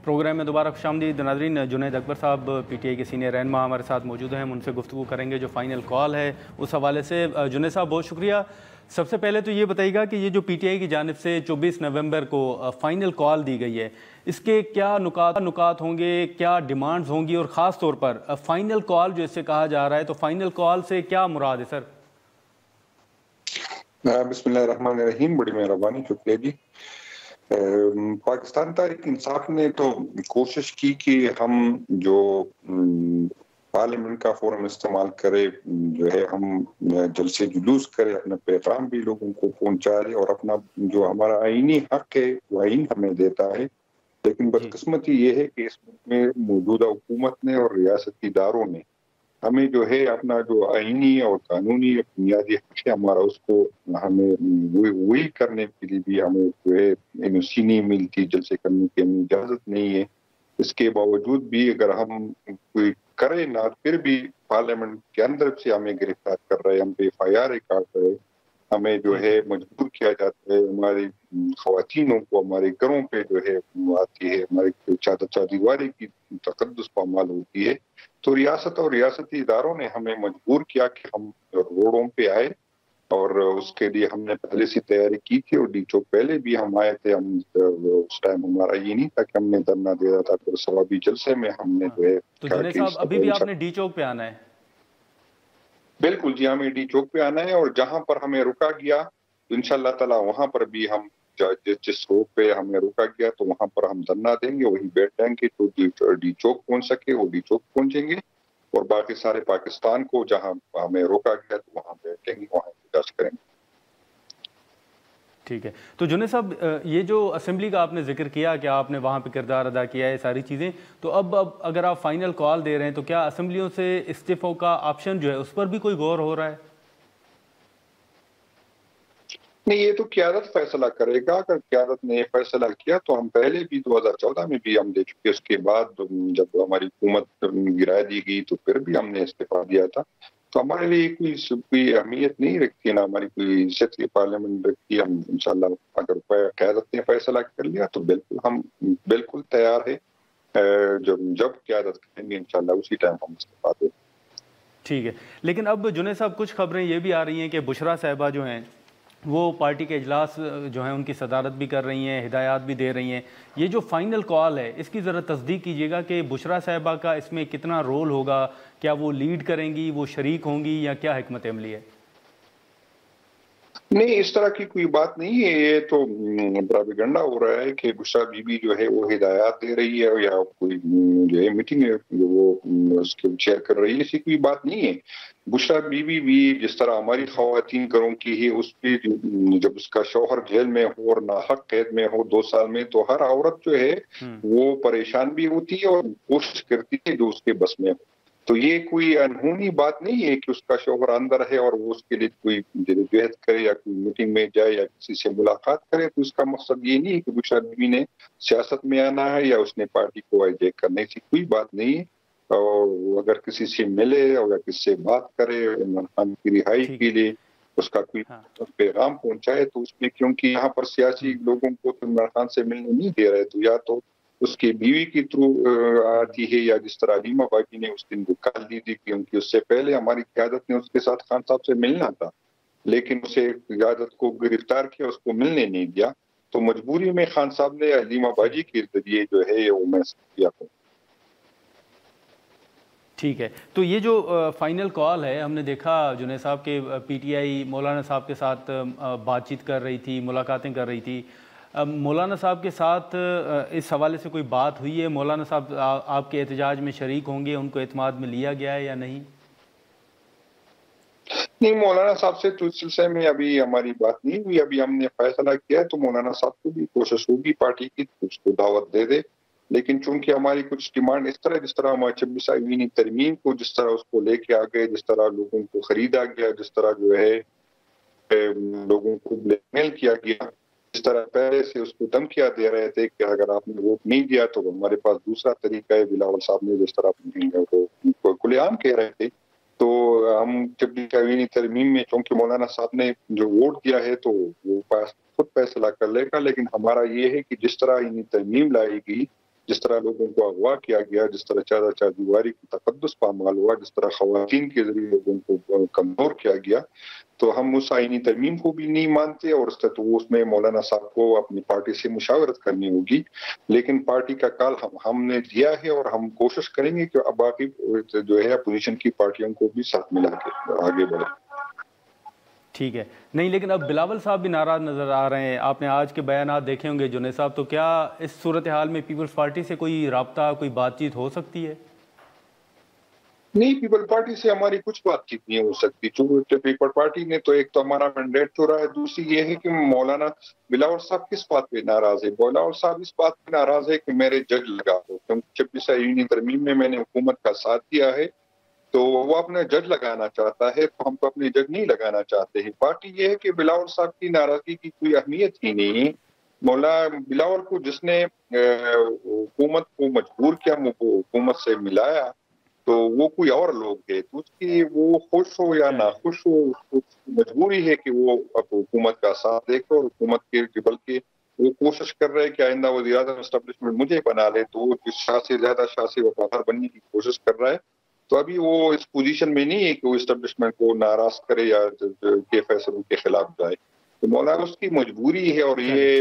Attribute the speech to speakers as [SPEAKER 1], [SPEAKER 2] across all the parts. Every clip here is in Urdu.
[SPEAKER 1] پروگرام میں دوبارہ خوشامدید ناظرین. جنید اکبر صاحب پی ٹی آئی کے سینئر رہنما ہمارے ساتھ موجود ہیں. ہم ان سے گفتگو کریں گے جو فائنل کال ہے اس حوالے سے. جنید صاحب بہت شکریہ. سب سے پہلے تو یہ بتائیے گا کہ یہ جو پی ٹی آئی کی جانب سے 24 نومبر کو فائنل کال دی گئی ہے، اس کے کیا نکات ہوں گے، کیا ڈیمانڈز ہوں گی، اور خاص طور پر فائنل کال جو اس سے کہا جا رہا ہے، تو فائنل کال سے کیا مراد ہے سر؟
[SPEAKER 2] بسم اللہ الرحمن الرحیم. بڑی مہربانی، شکریہ جی. پاکستان تحریک انصاف نے تو کوشش کی کہ ہم جو پارلیمنٹ کا فورم استعمال کرے، جو ہے ہم جلسے جلوس کرے، اپنا پیغام بھی لوگوں کو پہنچائے، اور اپنا جو ہمارا آئینی حق ہے وہ آئین ہمیں دیتا ہے. لیکن بدقسمتی یہ ہے کہ اس میں موجودہ حکومت نے اور ریاستی اداروں نے ہمیں جو ہے اپنا جو آئینی اور قانونی بنیادی حق ہے ہمارا، اس کو ہمیں وہی کرنے کے لیے بھی ہمیں جو ہے این او سی نہیں ملتی، جلسے کرنے کی ہمیں اجازت نہیں ہے. اس کے باوجود بھی اگر ہم کوئی کرے نہ، پھر بھی پارلیمنٹ کے اندر سے ہمیں گرفتار کر رہے ہیں، ہم پہ ایف آئی آر کاٹ رہے، ہمیں جو ہے مجبور کیا جاتا ہے. ہماری خواتینوں کو ہمارے گھروں پہ جو ہے آتی ہے، ہماری چادیواری کی تقدس پامال ہوتی ہے. تو ریاست اور ریاستی اداروں نے ہمیں مجبور کیا کہ ہم روڈوں پہ آئے، اور اس کے لیے ہم نے پہلے سے تیاری کی تھی. اور ڈی چوک پہلے بھی ہم آئے تھے. ہم اس ٹائم ہمارا یہ نہیں تھا کہ ہم نے دھرنا دیا تھا، پھر ثوابی جلسے میں ہم نے جو ہے.
[SPEAKER 1] تو جنید صاحب ابھی بھی آپ نے ڈی چوک پہ آنا ہے؟
[SPEAKER 2] بالکل جی، ہمیں ڈی چوک پہ آنا ہے، اور جہاں پر ہمیں رکا گیا انشاءاللہ تعالی وہاں پر بھی ہم جس روڈ پہ ہمیں روکا گیا تو وہاں پر ہم دھرنا دیں گے، وہی بیٹھ جائیں گے. تو ڈی چوک پہنچ سکے وہ ڈی چوک پہنچیں گے، اور باقی سارے پاکستان کو جہاں ہمیں روکا گیا تو وہاں بیٹھیں گے، وہاں احتجاج کریں گے.
[SPEAKER 1] ٹھیک ہے. تو جنید صاحب یہ جو اسمبلی کا آپ نے ذکر کیا کہ آپ نے وہاں پہ کردار ادا کیا ہے، ساری چیزیں، تو اب اگر آپ فائنل کال دے رہے ہیں تو کیا اسمبلیوں سے استعفوں کا آپشن جو ہے اس پر بھی کوئی غور ہو رہا ہے؟
[SPEAKER 2] نہیں، یہ تو قیادت فیصلہ کرے گا. اگر قیادت نے یہ فیصلہ کیا تو ہم پہلے بھی 2014 میں بھی ہم دے چکے. اس کے بعد جب ہماری حکومت گرا دی گئی تو پھر بھی ہم نے استعفیٰ دیا تھا. تو ہمارے لیے کوئی اہمیت نہیں رکھتی، نہ ہماری کوئی عزت پارلیمنٹ رکھتی. ہم انشاءاللہ اگر قیادت نے فیصلہ کر لیا تو بالکل ہم بالکل تیار ہے. جب قیادت کریں گے انشاءاللہ اسی ٹائم ہم استعفیٰ دیں.
[SPEAKER 1] ٹھیک ہے. لیکن اب جنید صاحب کچھ خبریں یہ بھی آ رہی ہیں کہ بشریٰ صاحبہ جو ہیں وہ پارٹی کے اجلاس جو ہیں ان کی صدارت بھی کر رہی ہیں، ہدایات بھی دے رہی ہیں. یہ جو فائنل کال ہے اس کی ذرا تصدیق کیجیے گا کہ بشریٰ صاحبہ کا اس میں کتنا رول ہوگا، کیا وہ لیڈ کریں گی، وہ شریک ہوں گی، یا کیا حکمت عملی ہے؟
[SPEAKER 2] نہیں، اس طرح کی کوئی بات نہیں ہے. یہ تو پروپیگنڈا ہو رہا ہے کہ بشریٰ بی بی جو ہے وہ ہدایات دے رہی ہے، یا کوئی جو ہے میٹنگ ہے وہ اس کے چیئر کر رہی ہے. ایسی کوئی بات نہیں ہے. بشریٰ بی بی بھی جس طرح ہماری خواتین گھروں کی ہے، اس پہ جب اس کا شوہر جیل میں ہو اور ناحق قید میں ہو 2 سال میں، تو ہر عورت جو ہے وہ پریشان بھی ہوتی ہے اور کوشش کرتی ہے جو اس کے بس میں ہو. تو یہ کوئی انہونی بات نہیں ہے کہ اس کا شوہر اندر ہے اور وہ اس کے لیے کوئی جدوجہد کرے یا کوئی میٹنگ میں جائے یا کسی سے ملاقات کرے. تو اس کا مقصد یہ نہیں ہے کہ بشریٰ بی بی نے سیاست میں آنا ہے یا اس نے پارٹی کو ہائیجیک کرنے کی کوئی بات نہیں ہے. اور اگر کسی سے ملے اور کسی سے بات کرے عمران خان کی رہائی کے لیے اس کا کوئی پیغام پہنچائے، تو اس میں کیونکہ یہاں پر سیاسی لوگوں کو عمران خان سے ملنے نہیں دے رہے، تو یا تو اس کی بیوی کی تھرو آتی ہے، یا جس طرح علیمہ باجی نے اس دن کال دی تھی، کیونکہ اس سے پہلے ہماری قیادت نے اس کے ساتھ خان صاحب سے ملنا تھا، لیکن اسے قیادت کو گرفتار کیا، اس کو ملنے نہیں دیا. تو مجبوری میں خان صاحب نے علیمہ باجی کے ذریعے جو ہے وہ میسج کیا تھا.
[SPEAKER 1] ٹھیک ہے. تو یہ جو فائنل کال ہے، ہم نے دیکھا جنید صاحب کے پی ٹی آئی مولانا صاحب کے ساتھ بات چیت کر رہی تھی، ملاقاتیں کر رہی تھی. مولانا صاحب کے ساتھ اس حوالے سے کوئی بات ہوئی ہے؟ مولانا صاحب آپ کے احتجاج میں شریک ہوں گے، ان کو اعتماد میں لیا گیا ہے یا نہیں؟
[SPEAKER 2] نہیں، مولانا صاحب سے تو اس سلسلے میں ابھی ہماری بات نہیں ہوئی. ابھی ہم نے فیصلہ کیا ہے تو مولانا صاحب کو بھی کوشش ہوگی پارٹی کی اس کو دعوت دے دے. لیکن چونکہ ہماری کچھ ڈیمانڈ اس طرح، جس طرح ہمارے 26 آئینی ترمیم کو جس طرح اس کو لے کے آ گئے، جس طرح لوگوں کو خریدا گیا، جس طرح جو ہے لوگوں کو بلیک میل کیا گیا، جس طرح پہلے سے اس کو دھمکیاں دے رہے تھے کہ اگر آپ نے ووٹ نہیں دیا تو ہمارے پاس دوسرا طریقہ ہے. بلاول صاحب نے جس طرح کھلے عام کہہ رہے تھے. تو ہم 26 آئینی ترمیم میں چونکہ مولانا صاحب نے جو ووٹ دیا ہے تو وہ خود فیصلہ کر لے گا. لیکن ہمارا یہ ہے کہ جس طرح آئینی ترمیم لائی گئی جس طرح لوگوں کو اغوا کیا گیا، جس طرح چادر کی تقدس پامال ہوا، جس طرح خواتین کے ذریعے لوگوں کو کمزور کیا گیا، تو ہم اس آئینی ترمیم کو بھی نہیں مانتے، اور اس میں مولانا صاحب کو اپنی پارٹی سے مشاورت کرنی ہوگی، لیکن پارٹی کا کال ہم نے دیا ہے، اور ہم کوشش کریں گے کہ اب باقی جو ہے اپوزیشن کی پارٹیوں کو بھی ساتھ ملا کے آگے بڑھیں۔
[SPEAKER 1] ٹھیک ہے، نہیں لیکن اب بلاول صاحب بھی ناراض نظر آ رہے ہیں، آپ نے آج کے بیانات دیکھے ہوں گے جنید صاحب، تو کیا اس صورتحال میں پیپلز پارٹی سے کوئی رابطہ، کوئی بات چیت ہو سکتی ہے؟
[SPEAKER 2] نہیں، پیپل پارٹی سے ہماری کچھ بات چیت نہیں ہو سکتی، چونکہ پیپل پارٹی نے تو ایک تو ہمارا مینڈیٹ تو رہا ہے، دوسری یہ ہے کہ مولانا بلاول صاحب کس بات پہ ناراض ہے؟ بلاول صاحب اس بات پہ ناراض ہے کہ میرے جج لگا دو، کیونکہ 26 آئینی ترمیم میں میں نے حکومت کا ساتھ دیا ہے، تو وہ اپنا جج لگانا چاہتا ہے، تو ہم تو اپنے جج نہیں لگانا چاہتے ہیں۔ بات یہ ہے کہ بلاول صاحب کی ناراضگی کی کوئی اہمیت ہی نہیں ہے۔ بلاول کو جس نے حکومت کو مجبور کیا، حکومت سے ملایا، تو وہ کوئی اور لوگ ہے، تو اس کی وہ خوش ہو یا ناخوش ہو، اس کو مجبوری ہے کہ وہ اب حکومت کا ساتھ دے اور حکومت کے بلکہ وہ کوشش کر رہے ہیں کہ آئندہ وزیر اعظم اسٹیبلشمنٹ مجھے بنا لے، تو وہ شاہ سے زیادہ شاہ سے وفادار بننے کی کوشش کر رہا ہے، تو ابھی وہ اس پوزیشن میں نہیں ہے کہ وہ اسٹیبلشمنٹ کو ناراض کرے یا کے فیصلوں کے خلاف جائے، تو مولانا اس کی مجبوری ہے، اور یہ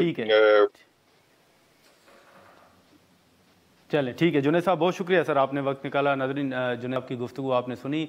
[SPEAKER 1] چلیں ٹھیک ہے جنید صاحب، بہت شکریہ سر، آپ نے وقت نکالا۔ ناظرین، جنید کی گفتگو آپ نے سنی۔